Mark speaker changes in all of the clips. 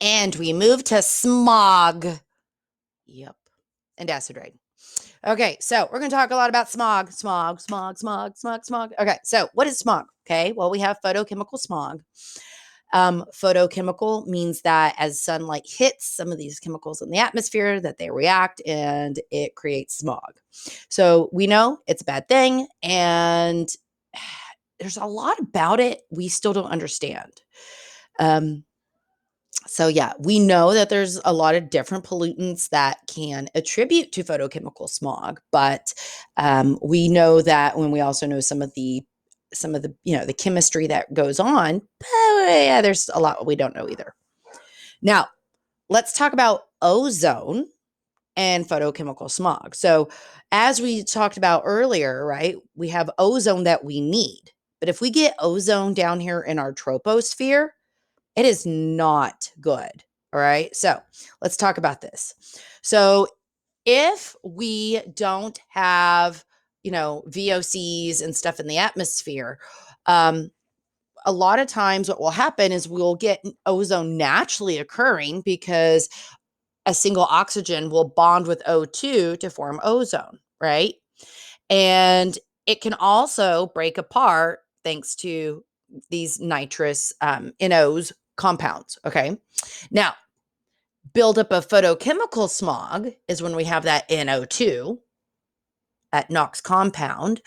Speaker 1: And we move to smog. Yep. And acid rain. Okay, so we're going to talk a lot about smog. Okay, so what is smog? Okay, well, we have photochemical smog. Photochemical means that as sunlight hits some of these chemicals in the atmosphere, that they react and it creates smog. So we know it's a bad thing, and there's a lot about it we still don't understand. So yeah, we know that there's a lot of different pollutants that can attribute to photochemical smog, but we know that when we also know some of the the chemistry that goes on, yeah, there's a lot we don't know either. Now, let's talk about ozone and photochemical smog. So, as we talked about earlier, right, we have ozone that we need. But if we get ozone down here in our troposphere, it is not good. All right. So let's talk about this. So if we don't have, VOCs and stuff in the atmosphere, a lot of times what will happen is we'll get ozone naturally occurring because a single oxygen will bond with O2 to form ozone, right? And it can also break apart thanks to these nitrous NOs compounds. Okay. Now, buildup of photochemical smog is when we have that NO2, that NOx compound.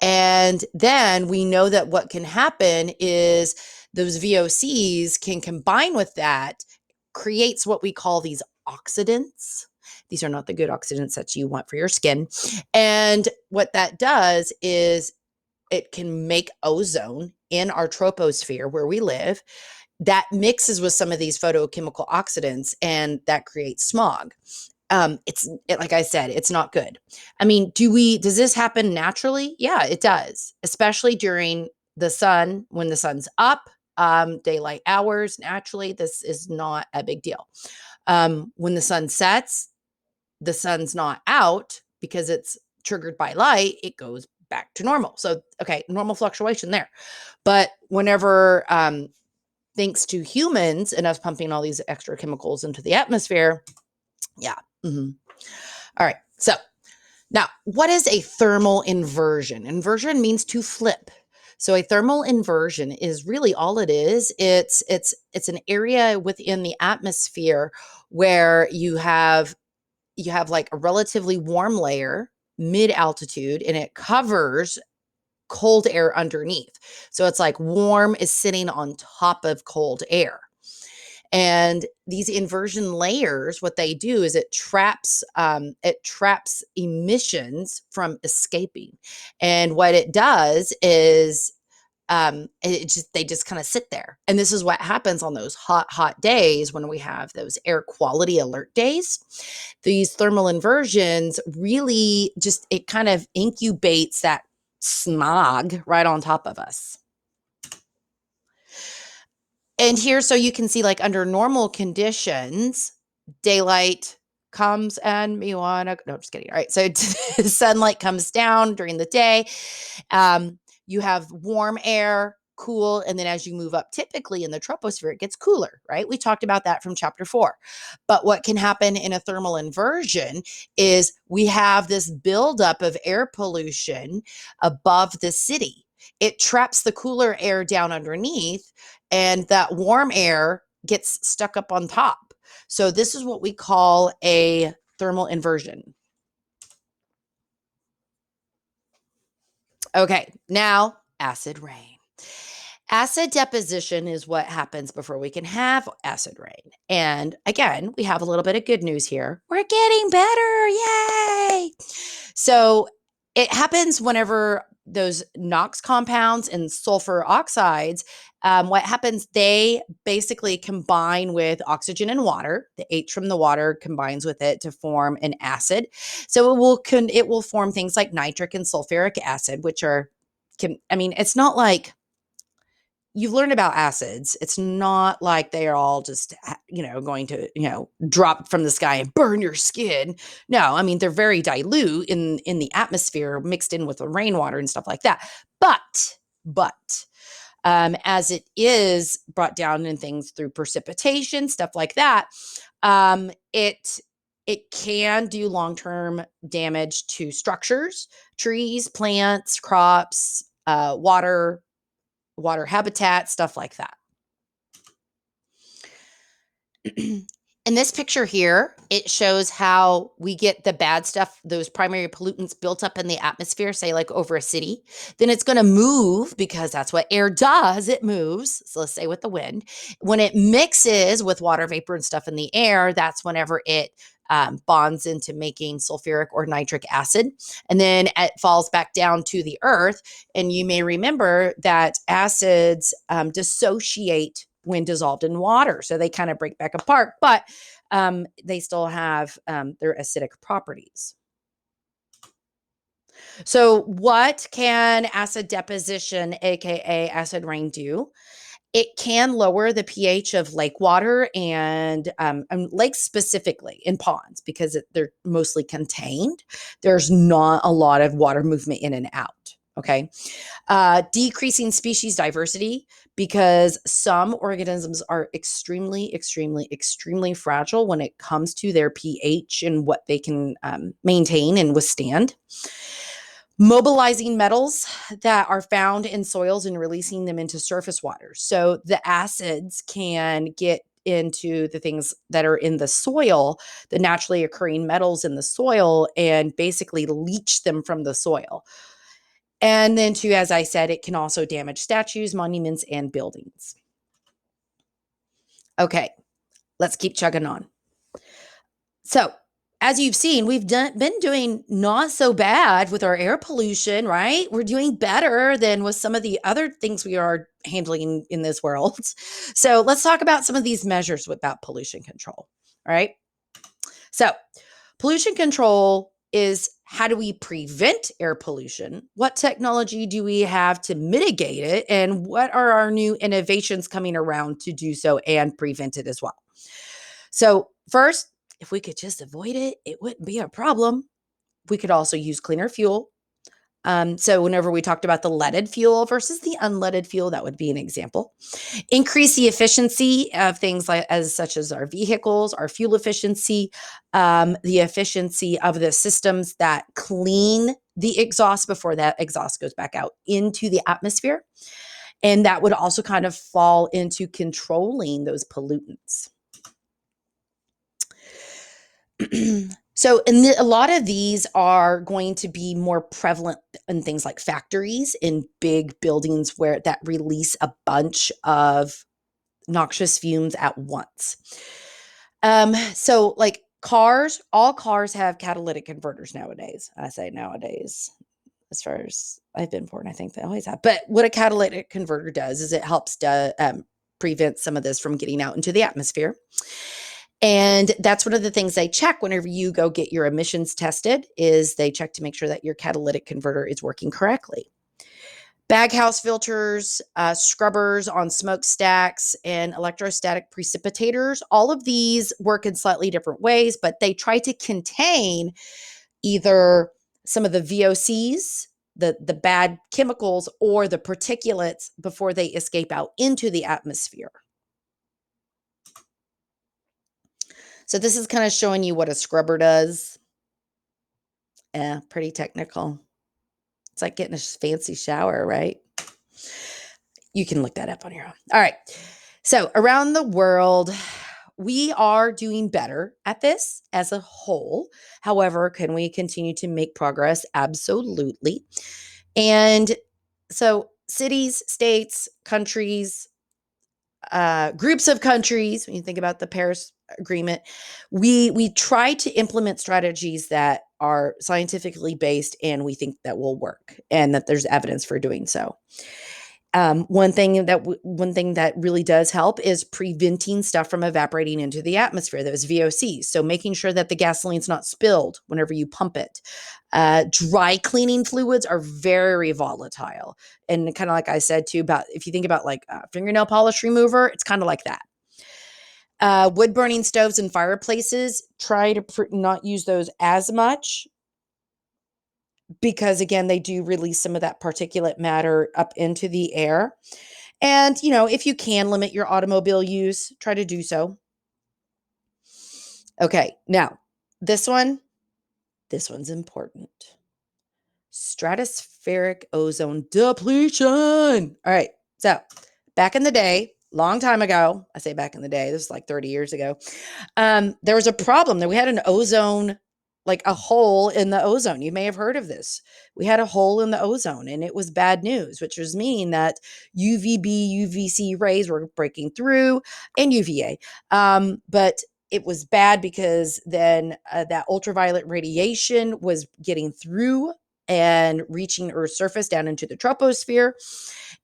Speaker 1: And then we know that what can happen is those VOCs can combine with that, creates what we call these oxidants. These are not the good oxidants that you want for your skin. And what that does is it can make ozone in our troposphere where we live that mixes with some of these photochemical oxidants and that creates smog. Like I said, it's not good. I mean, does this happen naturally? Yeah, it does, especially during the sun, when the sun's up, daylight hours. Naturally, this is not a big deal. When the sun sets, the sun's not out because it's triggered by light, it goes back to normal. So, okay, normal fluctuation there. But whenever, thanks to humans and us pumping all these extra chemicals into the atmosphere, yeah. Mm-hmm. All right. So now, what is a thermal inversion? Inversion means to flip. So a thermal inversion is really all it is. It's an area within the atmosphere where you have like a relatively warm layer mid altitude and it covers cold air underneath. So it's like warm is sitting on top of cold air. And these inversion layers, what they do is it traps emissions from escaping. And what it does is they just kind of sit there. And this is what happens on those hot days when we have those air quality alert days. These thermal inversions really just, it kind of incubates that smog right on top of us. And here, so you can see, like, under normal conditions, daylight comes and me wanna, no, just kidding. All right. So sunlight comes down during the day. You have warm air, cool. And then as you move up, typically in the troposphere, it gets cooler, right? We talked about that from chapter 4. But what can happen in a thermal inversion is we have this buildup of air pollution above the city. It traps the cooler air down underneath and that warm air gets stuck up on top. So this is what we call a thermal inversion. Okay, now acid rain. Acid deposition is what happens before we can have acid rain. And again, we have a little bit of good news here. We're getting better. Yay! So it happens whenever those NOx compounds and sulfur oxides, what happens, they basically combine with oxygen and water. The H from the water combines with it to form an acid. So it will form things like nitric and sulfuric acid, which are, it's not like you've learned about acids. It's not like they are all just, going to, drop from the sky and burn your skin. No, I mean, they're very dilute in the atmosphere mixed in with the rainwater and stuff like that. But as it is brought down in things through precipitation, stuff like that. It can do long-term damage to structures, trees, plants, crops, water habitat, stuff like that. In this picture here, it shows how we get the bad stuff, those primary pollutants built up in the atmosphere, say like over a city. Then it's going to move because that's what air does. It moves. So let's say with the wind. When it mixes with water vapor and stuff in the air, that's whenever it bonds into making sulfuric or nitric acid. And then it falls back down to the earth. And you may remember that acids dissociate when dissolved in water. So they kind of break back apart, but they still have their acidic properties. So what can acid deposition, aka acid rain, do? It can lower the pH of lake water and lakes specifically in ponds because they're mostly contained. There's not a lot of water movement in and out. Okay. Decreasing species diversity because some organisms are extremely, extremely, extremely fragile when it comes to their pH and what they can maintain and withstand. Mobilizing metals that are found in soils and releasing them into surface waters. So the acids can get into the things that are in the soil, the naturally occurring metals in the soil, and basically leach them from the soil. And then too, as I said, it can also damage statues, monuments, and buildings. Okay, let's keep chugging on. So as you've seen, we've been doing not so bad with our air pollution, right? We're doing better than with some of the other things we are handling in this world. So let's talk about some of these measures about pollution control, all right? So pollution control is how do we prevent air pollution? What technology do we have to mitigate it? And what are our new innovations coming around to do so and prevent it as well? So first, if we could just avoid it, it wouldn't be a problem. We could also use cleaner fuel. So whenever we talked about the leaded fuel versus the unleaded fuel, that would be an example. Increase the efficiency of things like such as our vehicles, our fuel efficiency, the efficiency of the systems that clean the exhaust before that exhaust goes back out into the atmosphere. And that would also kind of fall into controlling those pollutants. So, a lot of these are going to be more prevalent in things like factories, in big buildings where that release a bunch of noxious fumes at once. So like cars, all cars have catalytic converters nowadays. I say nowadays, as far as I've been born, I think they always have. But what a catalytic converter does is it helps to prevent some of this from getting out into the atmosphere. And that's one of the things they check whenever you go get your emissions tested is they check to make sure that your catalytic converter is working correctly. Baghouse filters, scrubbers on smokestacks, and electrostatic precipitators, all of these work in slightly different ways, but they try to contain either some of the VOCs, the bad chemicals, or the particulates before they escape out into the atmosphere. So this is kind of showing you what a scrubber does. Yeah, pretty technical. It's like getting a fancy shower, right? You can look that up on your own. All right. So around the world, we are doing better at this as a whole. However, can we continue to make progress? Absolutely. And so cities, states, countries, groups of countries, when you think about the Paris Agreement, we try to implement strategies that are scientifically based and we think that will work and that there's evidence for doing so. One thing that really does help is preventing stuff from evaporating into the atmosphere, those VOCs. So making sure that the gasoline's not spilled whenever you pump it. Dry cleaning fluids are very volatile. And kind of like I said too, about if you think about like fingernail polish remover, it's kind of like that. Wood burning stoves and fireplaces, try to not use those as much because again, they do release some of that particulate matter up into the air. And, if you can limit your automobile use, try to do so. Okay, now this one's important. Stratospheric ozone depletion. All right, so back in the day, long time ago, I say back in the day, this is like 30 years ago, there was a problem that we had an ozone, like a hole in the ozone. You may have heard of this. We had a hole in the ozone, and it was bad news, which was meaning that UVB, UVC rays were breaking through, and UVA. But it was bad because then that ultraviolet radiation was getting through and reaching Earth's surface down into the troposphere.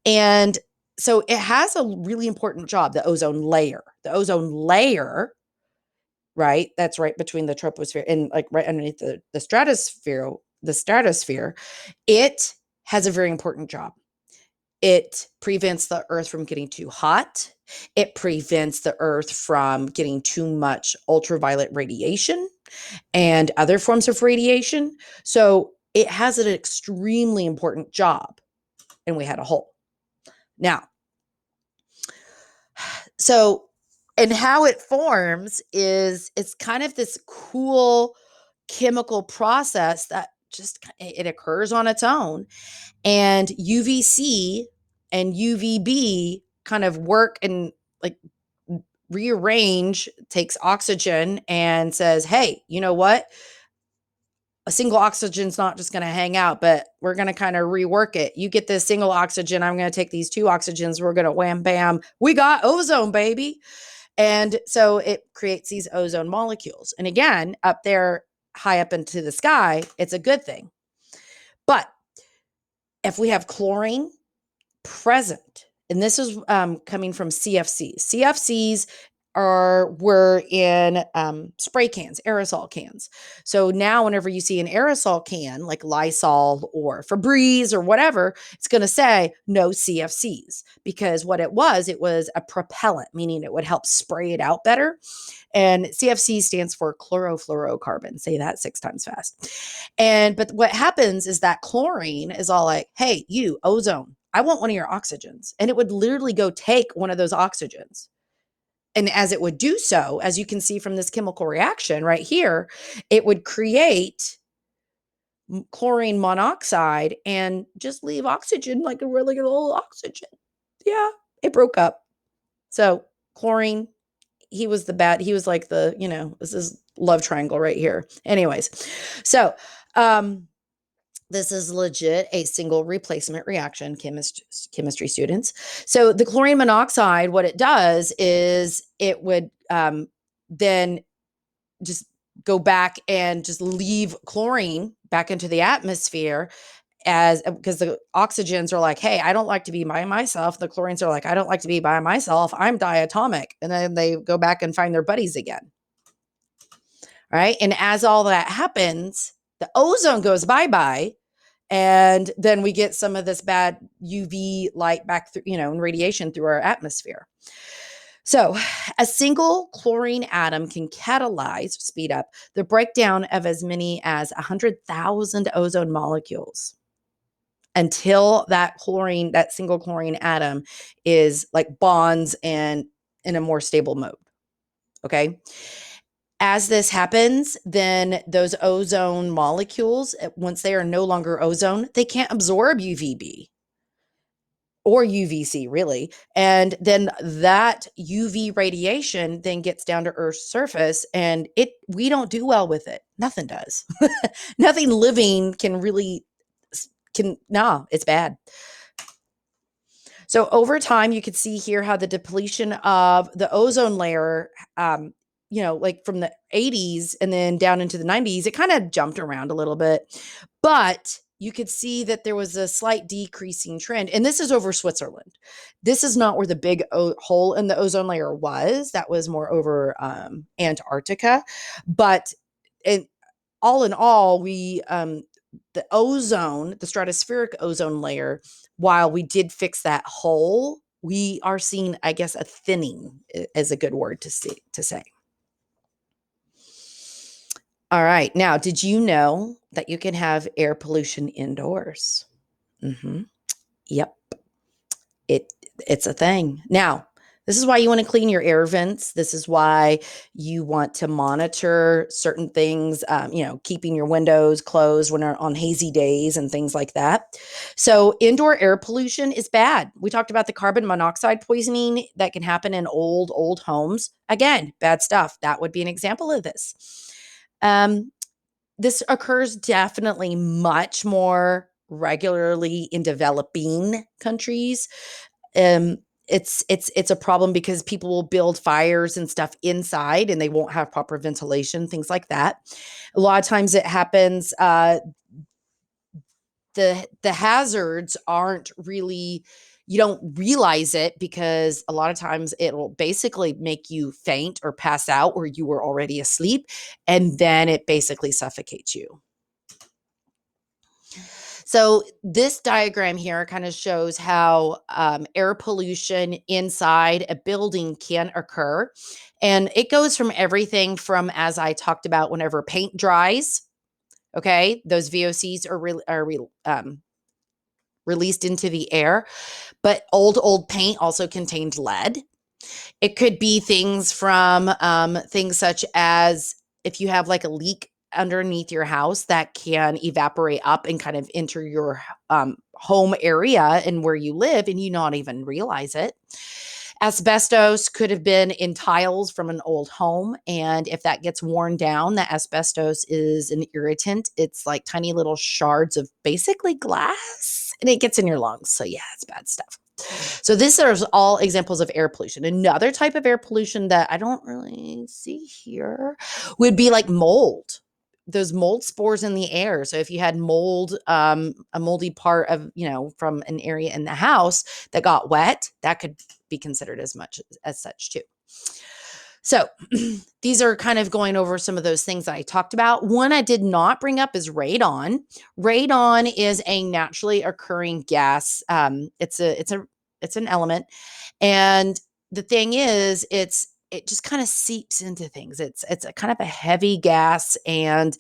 Speaker 1: And so it has a really important job, the ozone layer. The ozone layer, right? That's right between the troposphere and like right underneath the stratosphere, it has a very important job. It prevents the Earth from getting too hot. It prevents the Earth from getting too much ultraviolet radiation and other forms of radiation. So it has an extremely important job. And we had a hole. Now, so, and how it forms is it's kind of this cool chemical process that just it occurs on its own. And UVC and UVB kind of work and like rearrange, takes oxygen and says, hey, you know what? A single oxygen's not just going to hang out, but we're going to kind of rework it. You get this single oxygen. I'm going to take these two oxygens. We're going to wham, bam. We got ozone, baby. And so it creates these ozone molecules. And again, up there, high up into the sky, it's a good thing. But if we have chlorine present, and this is coming from CFCs. CFCs were in spray cans, aerosol cans. So now whenever you see an aerosol can like Lysol or Febreze or whatever, it's going to say no CFCs, because what it was a propellant, meaning it would help spray it out better. And CFC stands for chlorofluorocarbon. Say that 6 times fast. But what happens is that chlorine is all like, hey, you ozone, I want one of your oxygens. And it would literally go take one of those oxygens. And as it would do so, as you can see from this chemical reaction right here, it would create chlorine monoxide and just leave oxygen, like a really good old oxygen. Yeah, it broke up. So chlorine, he was like this is love triangle right here. Anyways, so this is legit a single replacement reaction, chemistry students. So the chlorine monoxide, what it does is it would then just go back and just leave chlorine back into the atmosphere, because the oxygens are like, hey, I don't like to be by myself. The chlorines are like, I don't like to be by myself. I'm diatomic. And then they go back and find their buddies again. Right. And as all that happens, the ozone goes bye-bye. And then we get some of this bad UV light back through, and radiation through our atmosphere. So a single chlorine atom can speed up the breakdown of as many as 100,000 ozone molecules until that single chlorine atom is like bonds and in a more stable mode. Okay. As this happens, then those ozone molecules, once they are no longer ozone, they can't absorb UVB or UVC, really. And then that UV radiation then gets down to Earth's surface, and we don't do well with it. Nothing does. Nothing living no, it's bad. So over time, you could see here how the depletion of the ozone layer, like from the 80s and then down into the 90s, it kind of jumped around a little bit. But you could see that there was a slight decreasing trend. And this is over Switzerland. This is not where the big hole in the ozone layer was. That was more over Antarctica. But all in all, the stratospheric ozone layer, while we did fix that hole, we are seeing, I guess, a thinning is a good word to say. All right. Now, did you know that you can have air pollution indoors? Mm-hmm. Yep. It it's a thing. Now, this is why you want to clean your air vents. This is why you want to monitor certain things, keeping your windows closed when they're on hazy days and things like that. So, indoor air pollution is bad. We talked about the carbon monoxide poisoning that can happen in old homes. Again, bad stuff. That would be an example of this. Um, this occurs definitely much more regularly in developing countries. um it's a problem because people will build fires and stuff inside and they won't have proper ventilation, things like that. A lot of times it happens, the hazards aren't really, you don't realize it because a lot of times it'll basically make you faint or pass out or you were already asleep, and then it basically suffocates you. So this diagram here kind of shows how air pollution inside a building can occur. And it goes from everything from, as I talked about, whenever paint dries, okay, those VOCs are released into the air. But old paint also contained lead. It could be things from things such as if you have like a leak underneath your house that can evaporate up and kind of enter your home area and where you live and you not even realize it. Asbestos could have been in tiles from an old home. And if that gets worn down, the asbestos is an irritant. It's like tiny little shards of basically glass and it gets in your lungs. So, yeah, it's bad stuff. So this is all examples of air pollution. Another type of air pollution that I don't really see here would be like mold. Those mold spores in the air. So if you had mold, a moldy part of, from an area in the house that got wet, that could be considered as much as such too. So these are kind of going over some of those things that I talked about. One I did not bring up is radon. Radon is a naturally occurring gas. It's an element, and the thing is, it just kind of seeps into things. It's a kind of a heavy gas, and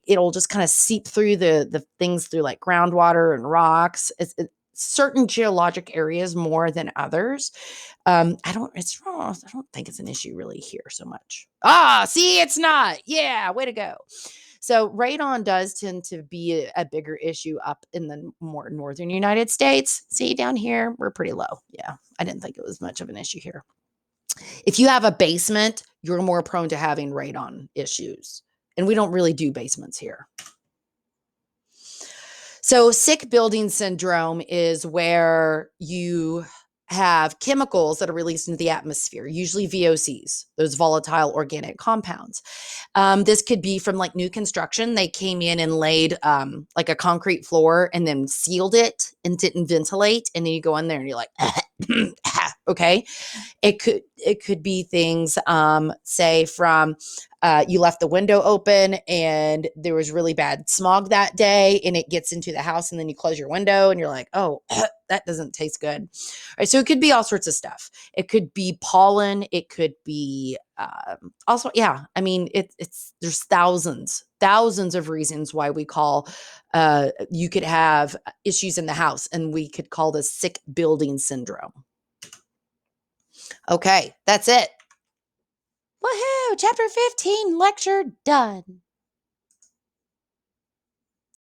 Speaker 1: it'll just kind of seep through the things through like groundwater and rocks. Certain geologic areas more than others. I don't it's wrong. I don't think it's an issue really here so much. See, it's not. Yeah, way to go. So radon does tend to be a bigger issue up in the more northern United States. See, down here, we're pretty low. Yeah, I didn't think it was much of an issue here. If you have a basement, you're more prone to having radon issues. And we don't really do basements here. So sick building syndrome is where you have chemicals that are released into the atmosphere, usually VOCs, those volatile organic compounds. This could be from like new construction. They came in and laid like a concrete floor and then sealed it and didn't ventilate. And then you go in there and you're like, okay. It could be things, say from you left the window open and there was really bad smog that day and it gets into the house and then you close your window and you're like, oh, that doesn't taste good. All right, so it could be all sorts of stuff. It could be pollen. It could be also, yeah. I mean, there's thousands of reasons why we call you could have issues in the house, and we could call this sick building syndrome. Okay, that's it. Woohoo! Chapter 15, lecture done.